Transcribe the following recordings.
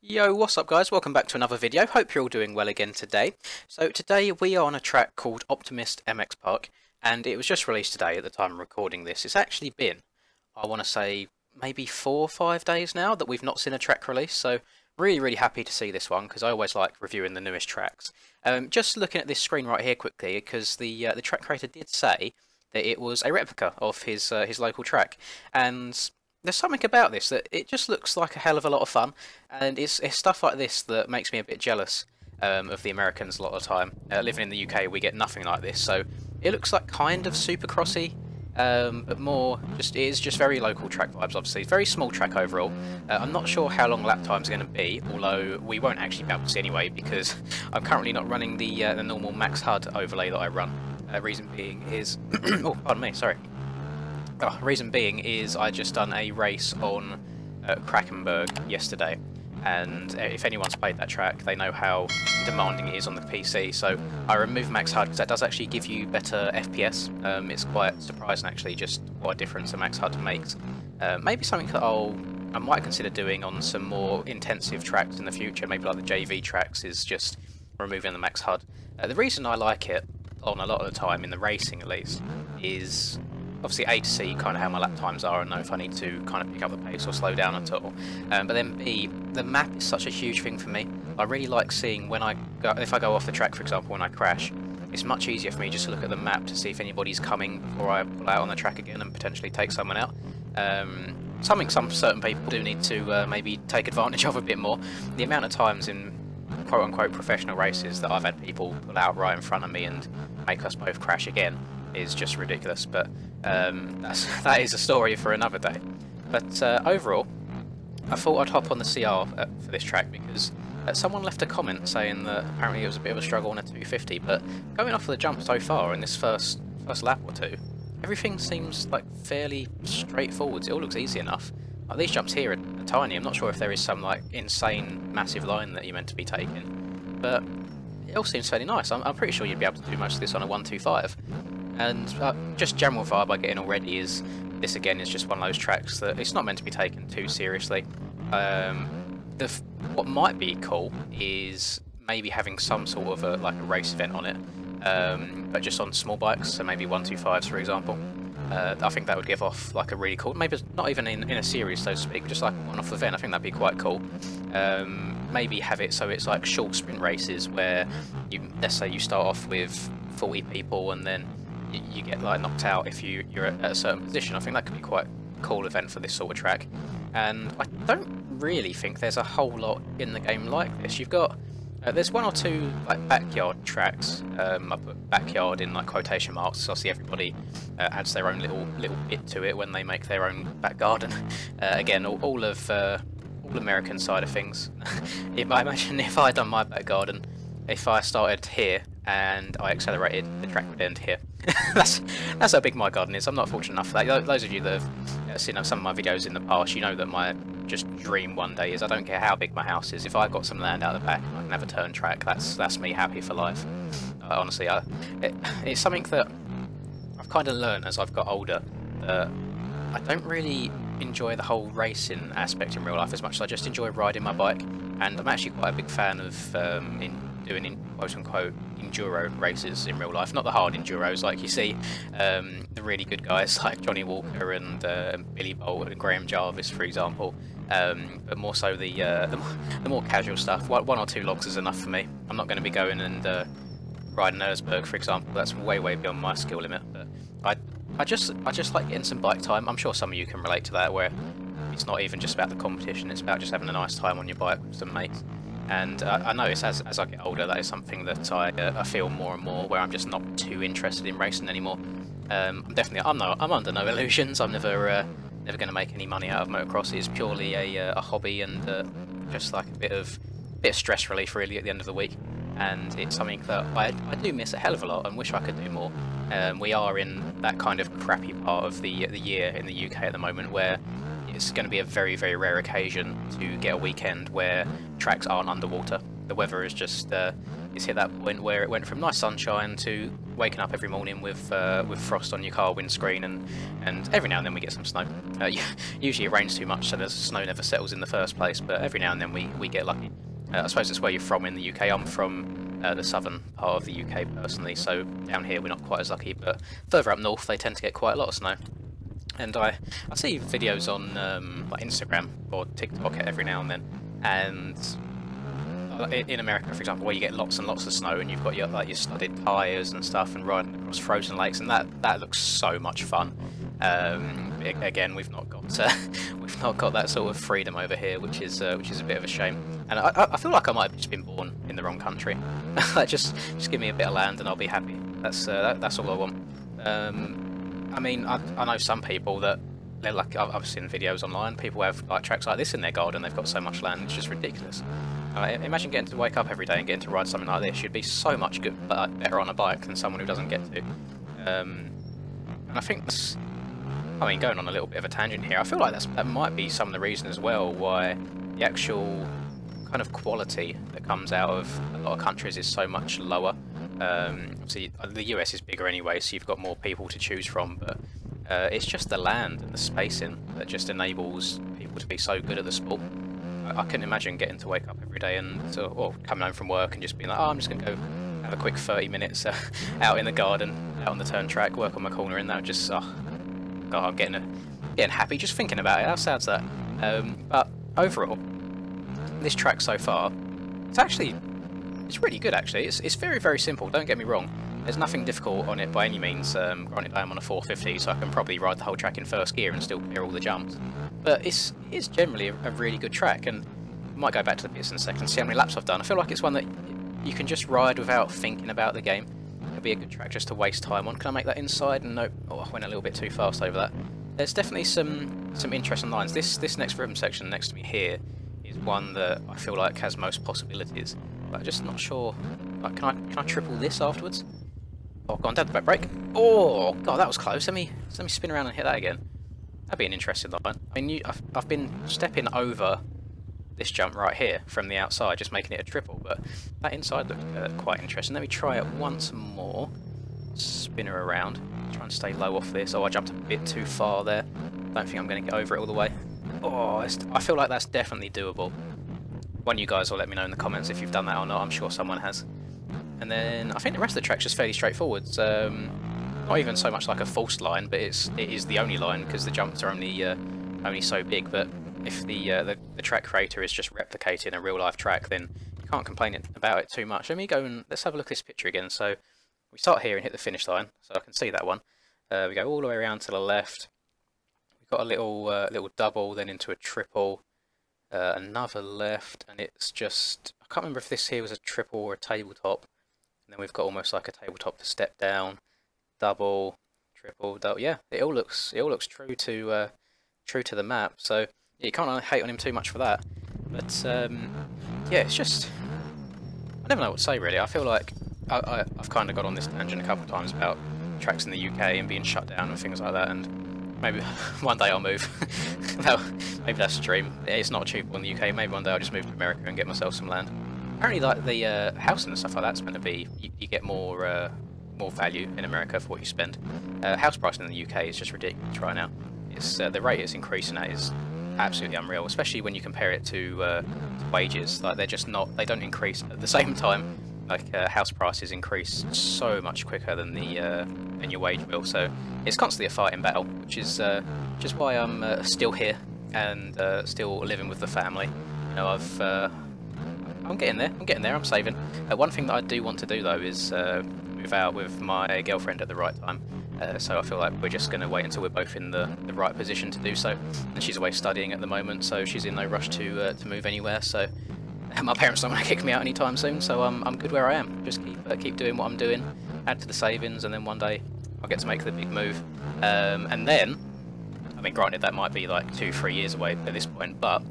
Yo, what's up guys? Welcome back to another video. Hope you're all doing well again today. So today we are on a track called Optimist MX Park, and it was just released today at the time of recording this. It's actually been, I want to say, maybe 4 or 5 days now that we've not seen a track release, so really happy to see this one because I always like reviewing the newest tracks. Just looking at this screen right here quickly, because the track creator did say that it was a replica of his local track, and there's something about this that it just looks like a hell of a lot of fun, and it's stuff like this that makes me a bit jealous of the Americans a lot of the time. Living in the UK, we get nothing like this, so it looks like kind of supercrossy, but more just, it is just very local track vibes. Obviously, very small track overall. I'm not sure how long lap times are going to be, although we won't actually be able to see anyway because I'm currently not running the normal max HUD overlay that I run. Reason being is, oh, pardon me, sorry. Reason being is I just done a race on Krackenberg yesterday, and if anyone's played that track, they know how demanding it is on the PC. So I removed max HUD because that does actually give you better FPS. It's quite surprising actually just what a difference a max HUD makes. Maybe something that I might consider doing on some more intensive tracks in the future, maybe like the JV tracks, is just removing the max HUD. The reason I like it on a lot of the time, in the racing at least, is obviously A, to see kind of how my lap times are and know if I need to kind of pick up the pace or slow down at all. But then B, the map is such a huge thing for me. I really like seeing when if I go off the track, for example, when I crash, it's much easier for me just to look at the map to see if anybody's coming before I pull out on the track again and potentially take someone out. Something some certain people do need to maybe take advantage of a bit more. The amount of times in quote-unquote professional races that I've had people pull out right in front of me and make us both crash again is just ridiculous, but that is a story for another day. But overall, I thought I'd hop on the CR for this track because someone left a comment saying that apparently it was a bit of a struggle on a 250, but going off of the jump so far in this first lap or two, everything seems like fairly straightforward. It all looks easy enough. Like, these jumps here are tiny. I'm not sure if there is some like insane massive line that you're meant to be taking, but it all seems fairly nice. I'm pretty sure you'd be able to do most of this on a 125. And just general vibe I get in already is this again is just one of those tracks that it's not meant to be taken too seriously. What might be cool is maybe having some sort of a race event on it, but just on small bikes, so maybe 125s for example. I think that would give off like a really cool, maybe not even in a series so to speak, just like one off event. I think that'd be quite cool. Maybe have it so it's like short sprint races where let's say you start off with 40 people and then you get like knocked out if you're at a certain position. I think that could be quite a cool event for this sort of track, and I don't really think there's a whole lot in the game like this. You've got there's one or two like backyard tracks. I put backyard in like quotation marks, so obviously everybody adds their own little bit to it when they make their own back garden. Again, all American side of things. I imagine if I had done my back garden, if I started here and I accelerated, the track would end here. that's how big my garden is. I'm not fortunate enough for that. Those of you that have seen some of my videos in the past, you know that my just dream one day is I don't care how big my house is. If I've got some land out the back and I can have a turn track, that's me happy for life. Honestly, it's something that I've kind of learned as I've got older, that I don't really enjoy the whole racing aspect in real life as much as I just enjoy riding my bike, and I'm actually quite a big fan of doing quote-unquote enduro races in real life. Not the hard enduros like you see the really good guys like Johnny Walker and Billy Bolt and Graham Jarvis for example, but more so the more casual stuff. One or two logs is enough for me. I'm not going to be going and riding Erzberg for example. That's way beyond my skill limit, but I just like getting some bike time. I'm sure some of you can relate to that, where it's not even just about the competition, it's about just having a nice time on your bike with some mates. And I notice as I get older, that is something that I feel more and more, where I'm just not too interested in racing anymore. I'm under no illusions. I'm never going to make any money out of motocross. It's purely a hobby and just like a bit of stress relief really at the end of the week. And it's something that I do miss a hell of a lot and wish I could do more. We are in that kind of crappy part of the year in the UK at the moment, where it's going to be a very rare occasion to get a weekend where tracks aren't underwater. the weather is just it's hit that point where it went from nice sunshine to waking up every morning with frost on your car windscreen, and every now and then we get some snow. Usually it rains too much, so the snow never settles in the first place, but every now and then we get lucky. I suppose it's where you're from in the UK. I'm from the southern part of the UK personally, so down here we're not quite as lucky, but further up north they tend to get quite a lot of snow. And I see videos on like Instagram or TikTok every now and then, and in America, for example, where you get lots and lots of snow, and you've got your studded tyres and stuff, and riding across frozen lakes, and that looks so much fun. Again, we've not got that sort of freedom over here, which is a bit of a shame. And I feel like I might have just been born in the wrong country. just give me a bit of land and I'll be happy. That's all I want. I mean, I know some people that they're like, I've seen videos online. People have like tracks like this in their garden. They've got so much land, it's just ridiculous. Imagine getting to wake up every day and getting to ride something like this. You'd be so much better on a bike than someone who doesn't get to. And I think that's, I mean, going on a little bit of a tangent here, I feel like that might be some of the reason as well why the actual kind of quality that comes out of a lot of countries is so much lower. Obviously, the US is bigger anyway, so you've got more people to choose from, but it's just the land and the spacing that just enables people to be so good at the sport. I couldn't imagine getting to wake up every day and or coming home from work and just being like, oh, I'm just going to go have a quick 30 minutes out in the garden, out on the turn track, work on my corner, and that would just, oh, God, I'm getting happy just thinking about it. How sad's that? But overall, this track so far, it's really good actually. It's very, very simple, don't get me wrong. There's nothing difficult on it by any means. Granted, I am on a 450, so I can probably ride the whole track in first gear and still clear all the jumps. But it's generally a really good track, and I might go back to the bits in a second, see how many laps I've done. I feel like it's one that you can just ride without thinking about the game. It'll be a good track just to waste time on. Can I make that inside? And nope. Oh, I went a little bit too fast over that. There's definitely some interesting lines. This next rhythm section next to me here is one that I feel like has most possibilities, but I'm just not sure. Like, can I triple this afterwards? Oh, go on, Dad, the back brake. Oh, God, that was close. Let me spin around and hit that again. That'd be an interesting line. I mean, I've been stepping over this jump right here from the outside, just making it a triple, but that inside looked quite interesting. Let me try it once more. Spin her around. Try and stay low off this. Oh, I jumped a bit too far there. Don't think I'm going to get over it all the way. Oh, I feel like that's definitely doable. One of you guys will let me know in the comments if you've done that or not. I'm sure someone has. And then I think the rest of the track's just fairly straightforward. Not even so much like a forced line, but it is the only line because the jumps are only so big. But if the track creator is just replicating a real life track, then you can't complain about it too much. Let me go and let's have a look at this picture again. So we start here and hit the finish line, so I can see that one. We go all the way around to the left. We've got a little double, then into a triple, another left, and it's just, I can't remember if this here was a triple or a tabletop. And then we've got almost like a tabletop to step down, double, triple, double. Yeah, it all looks true to the map. So yeah, you can't hate on him too much for that. But yeah, it's just, I never know what to say really. I feel like I've kind of got on this tangent a couple of times about tracks in the UK and being shut down and things like that, and maybe one day I'll move. No, maybe that's a dream. It's not achievable in the UK. Maybe one day I'll just move to America and get myself some land. Apparently, like the housing and stuff like that's meant to be, you get more value in America for what you spend. House pricing in the UK is just ridiculous right now. It's the rate it's increasing at is absolutely unreal, especially when you compare it to wages. Like they're just not, they don't increase at the same time. Like house prices increase so much quicker than your wage will. So it's constantly a fighting battle, which is just why I'm still here and still living with the family. You know, I'm getting there. I'm saving. One thing that I do want to do though is move out with my girlfriend at the right time. So I feel like we're just going to wait until we're both in the right position to do so. And she's away studying at the moment, so she's in no rush to move anywhere. So my parents don't want to kick me out anytime soon. So I'm good where I am. Just keep doing what I'm doing. Add to the savings, and then one day I'll get to make the big move. And then, I mean, granted that might be like 2-3 years away at this point, but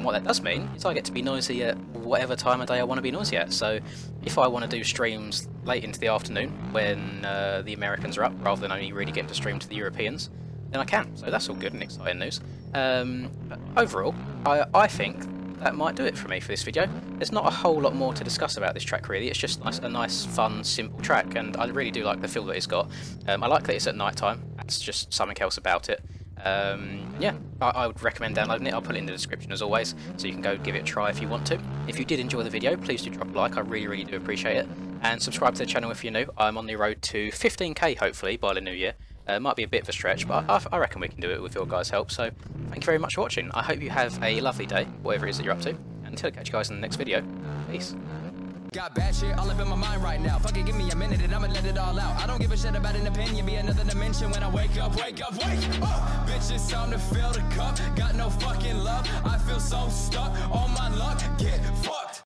what that does mean is I get to be noisy at whatever time of day I want to be noisy at. So if I want to do streams late into the afternoon when the Americans are up, rather than only really getting to stream to the Europeans, then I can. So that's all good and exciting news. But overall, I think that might do it for me for this video. There's not a whole lot more to discuss about this track really, it's just a nice, fun, simple track, and I really do like the feel that it's got. I like that it's at night time, that's just something else about it. Yeah, I would recommend downloading it. I'll put it in the description as always, so you can go give it a try if you want to. If you did enjoy the video, please do drop a like, I really do appreciate it. And subscribe to the channel if you're new. I'm on the road to 15k hopefully by the new year. Might be a bit of a stretch, but I reckon we can do it with your guys' help. So thank you very much for watching. I hope you have a lovely day, whatever it is that you're up to. And until I catch you guys in the next video, peace. Got bad shit all up in my mind right now. Fuck it, give me a minute and I'ma let it all out. I don't give a shit about an opinion, be another dimension when I wake up. Bitch, it's time to fill the cup. Got no fucking love, I feel so stuck on my luck. Get fucked.